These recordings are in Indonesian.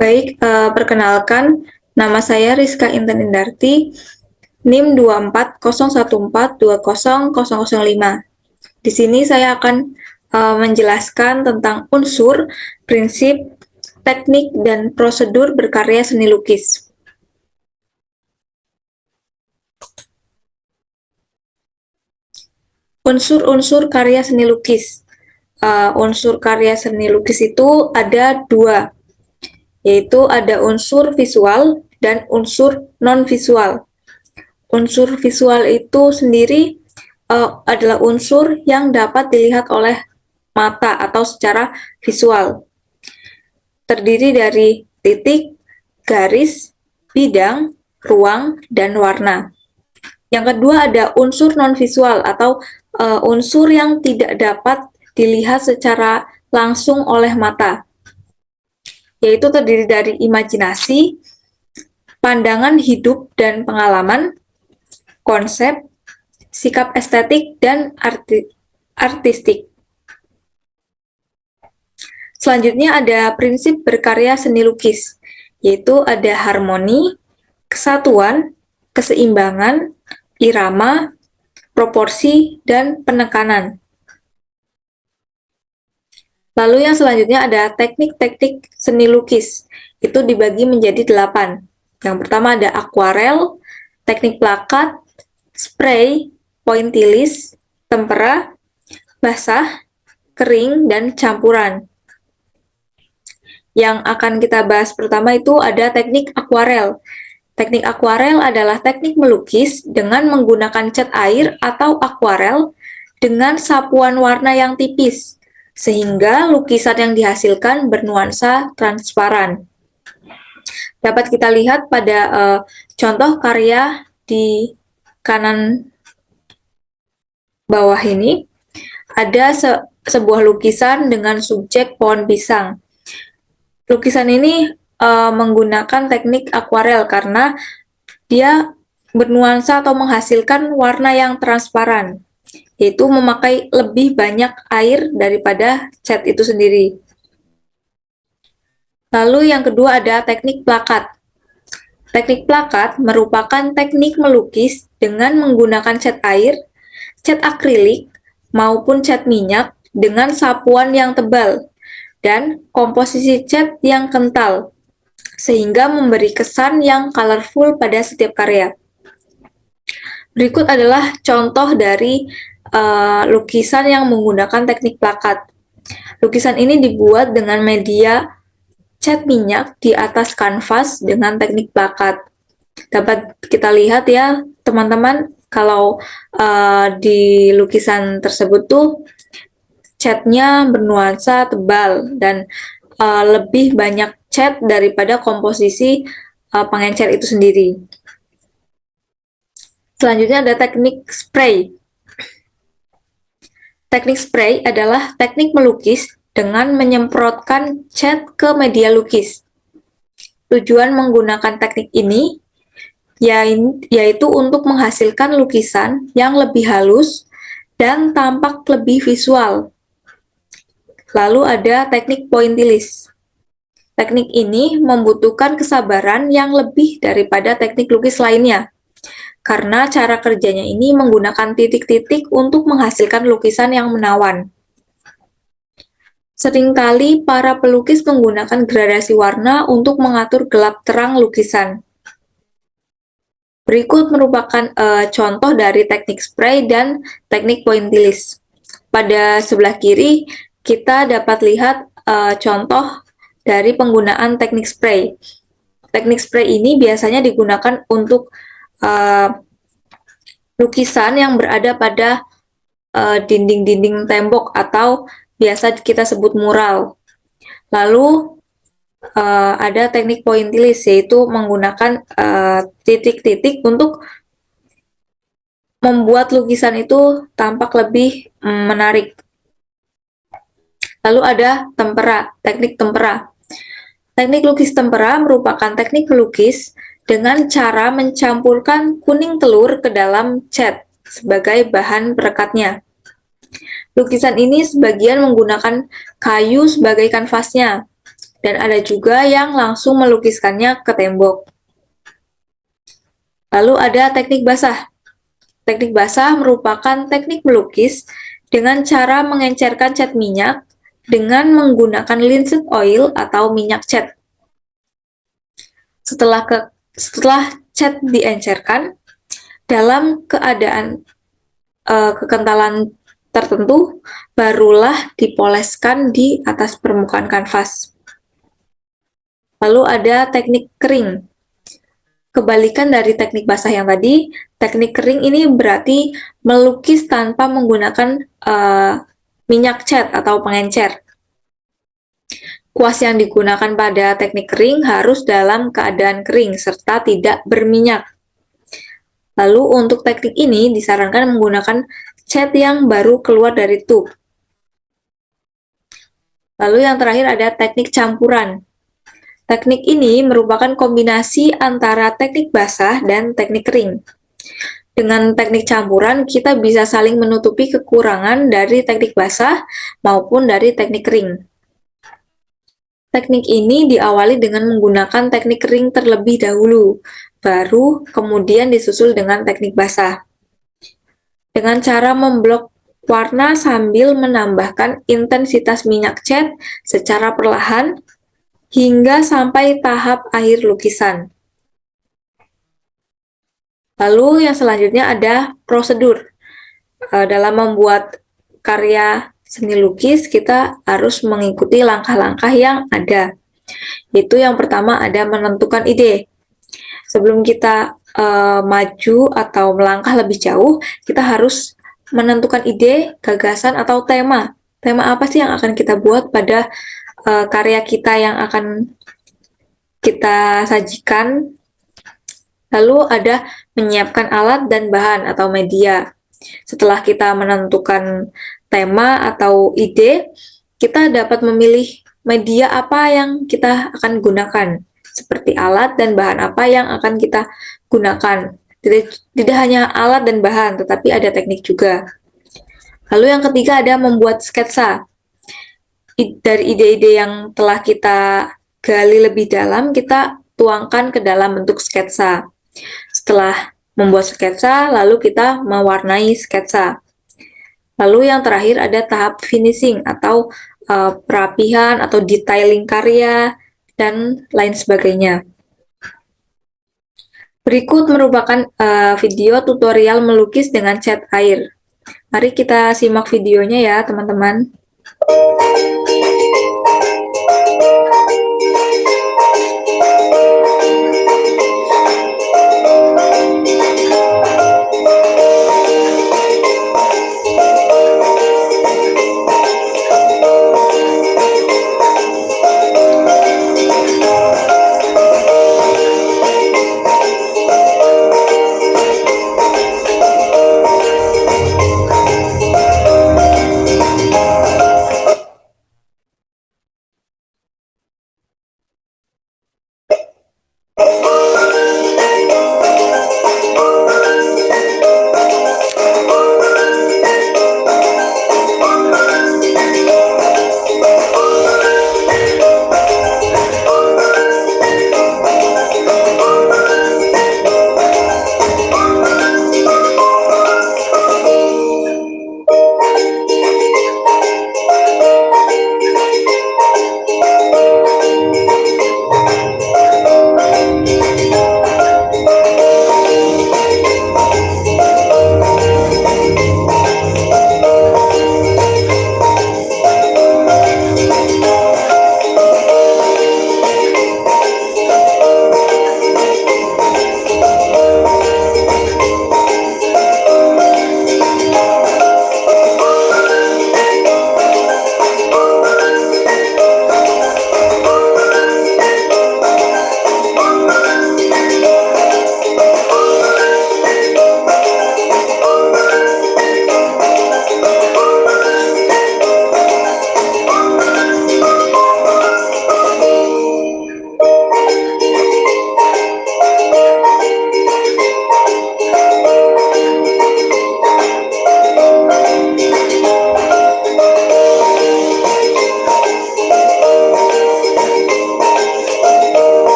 Baik, perkenalkan, nama saya Rizka Intan Indarti, NIM 2401420005. Di sini saya akan menjelaskan tentang unsur, prinsip, teknik, dan prosedur berkarya seni lukis. Unsur-unsur karya seni lukis. Unsur karya seni lukis itu ada dua, yaitu ada unsur visual dan unsur non-visual. Unsur visual itu sendiri adalah unsur yang dapat dilihat oleh mata atau secara visual. Terdiri dari titik, garis, bidang, ruang, dan warna. Yang kedua ada unsur non-visual atau unsur yang tidak dapat dilihat secara langsung oleh mata, yaitu terdiri dari imajinasi, pandangan hidup dan pengalaman, konsep, sikap estetik, dan artistik. Selanjutnya ada prinsip berkarya seni lukis, yaitu ada harmoni, kesatuan, keseimbangan, irama, proporsi, dan penekanan. Lalu yang selanjutnya ada teknik-teknik seni lukis, itu dibagi menjadi 8. Yang pertama ada akuarel, teknik plakat, spray, pointillis, tempera, basah, kering, dan campuran. Yang akan kita bahas pertama itu ada teknik akuarel. Teknik akuarel adalah teknik melukis dengan menggunakan cat air atau akuarel dengan sapuan warna yang tipis, sehingga lukisan yang dihasilkan bernuansa transparan. Dapat kita lihat pada contoh karya di kanan bawah ini, ada sebuah lukisan dengan subjek pohon pisang. Lukisan ini menggunakan teknik akuarel karena dia bernuansa atau menghasilkan warna yang transparan, yaitu memakai lebih banyak air daripada cat itu sendiri. Lalu yang kedua ada teknik plakat. Teknik plakat merupakan teknik melukis dengan menggunakan cat air, cat akrilik, maupun cat minyak dengan sapuan yang tebal dan komposisi cat yang kental, sehingga memberi kesan yang colorful pada setiap karya. Berikut adalah contoh dari lukisan yang menggunakan teknik plakat. Lukisan ini dibuat dengan media cat minyak di atas kanvas dengan teknik plakat. Dapat kita lihat ya, teman-teman, kalau di lukisan tersebut tuh catnya bernuansa tebal dan lebih banyak cat daripada komposisi pengencer itu sendiri. Selanjutnya ada teknik spray. Teknik spray adalah teknik melukis dengan menyemprotkan cat ke media lukis. Tujuan menggunakan teknik ini yaitu untuk menghasilkan lukisan yang lebih halus dan tampak lebih visual. Lalu ada teknik pointillis. Teknik ini membutuhkan kesabaran yang lebih daripada teknik lukis lainnya, karena cara kerjanya ini menggunakan titik-titik untuk menghasilkan lukisan yang menawan. Seringkali para pelukis menggunakan gradasi warna untuk mengatur gelap terang lukisan. Berikut merupakan contoh dari teknik spray dan teknik pointillis. Pada sebelah kiri, kita dapat lihat contoh dari penggunaan teknik spray. Teknik spray ini biasanya digunakan untuk lukisan yang berada pada dinding-dinding tembok atau biasa kita sebut mural. Lalu ada teknik pointillis, yaitu menggunakan titik-titik untuk membuat lukisan itu tampak lebih menarik. Lalu ada tempera, teknik tempera. Teknik lukis tempera merupakan teknik melukis dengan cara mencampurkan kuning telur ke dalam cat sebagai bahan perekatnya. Lukisan ini sebagian menggunakan kayu sebagai kanvasnya, dan ada juga yang langsung melukiskannya ke tembok. Lalu ada teknik basah. Teknik basah merupakan teknik melukis dengan cara mengencerkan cat minyak dengan menggunakan linseed oil atau minyak cat. Setelah cat diencerkan, dalam keadaan kekentalan tertentu, barulah dipoleskan di atas permukaan kanvas. Lalu ada teknik kering. Kebalikan dari teknik basah yang tadi, teknik kering ini berarti melukis tanpa menggunakan minyak cat atau pengencer. Kuas yang digunakan pada teknik kering harus dalam keadaan kering serta tidak berminyak. Lalu untuk teknik ini disarankan menggunakan cat yang baru keluar dari tube. Lalu yang terakhir ada teknik campuran. Teknik ini merupakan kombinasi antara teknik basah dan teknik kering. Dengan teknik campuran, kita bisa saling menutupi kekurangan dari teknik basah maupun dari teknik kering. Teknik ini diawali dengan menggunakan teknik kering terlebih dahulu, baru kemudian disusul dengan teknik basah. Dengan cara memblok warna sambil menambahkan intensitas minyak cat secara perlahan hingga sampai tahap akhir lukisan. Lalu yang selanjutnya ada prosedur. Dalam membuat karya seni lukis, kita harus mengikuti langkah-langkah yang ada. Yaitu yang pertama ada menentukan ide. Sebelum kita maju atau melangkah lebih jauh, kita harus menentukan ide, gagasan, atau tema. Tema apa sih yang akan kita buat pada karya kita yang akan kita sajikan. Lalu ada menyiapkan alat dan bahan atau media. Setelah kita menentukan tema atau ide, kita dapat memilih media apa yang kita akan gunakan, seperti alat dan bahan apa yang akan kita gunakan. Tidak hanya alat dan bahan, tetapi ada teknik juga. Lalu yang ketiga ada membuat sketsa. Dari ide-ide yang telah kita gali lebih dalam, kita tuangkan ke dalam bentuk sketsa. Setelah membuat sketsa, lalu kita mewarnai sketsa. Lalu yang terakhir ada tahap finishing atau perapihan atau detailing karya, dan lain sebagainya. Berikut merupakan video tutorial melukis dengan cat air. Mari kita simak videonya ya, teman-teman.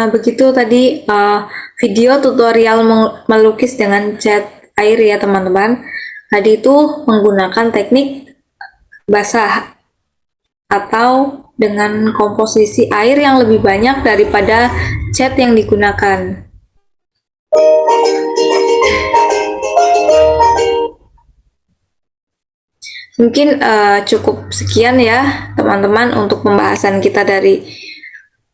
begitu tadi video tutorial melukis dengan cat air ya teman-teman. Tadi itu menggunakan teknik basah atau dengan komposisi air yang lebih banyak daripada cat yang digunakan. Mungkin cukup sekian ya teman-teman untuk pembahasan kita dari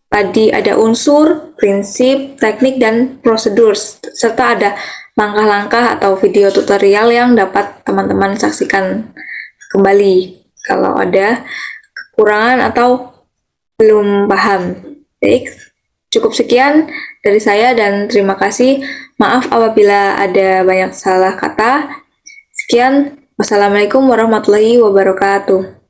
tadi ada unsur, prinsip, teknik, dan prosedur, serta ada langkah-langkah atau video tutorial yang dapat teman-teman saksikan kembali kalau ada kekurangan atau belum paham. Baik, cukup sekian dari saya dan terima kasih. Maaf apabila ada banyak salah kata. Sekian, wassalamualaikum warahmatullahi wabarakatuh.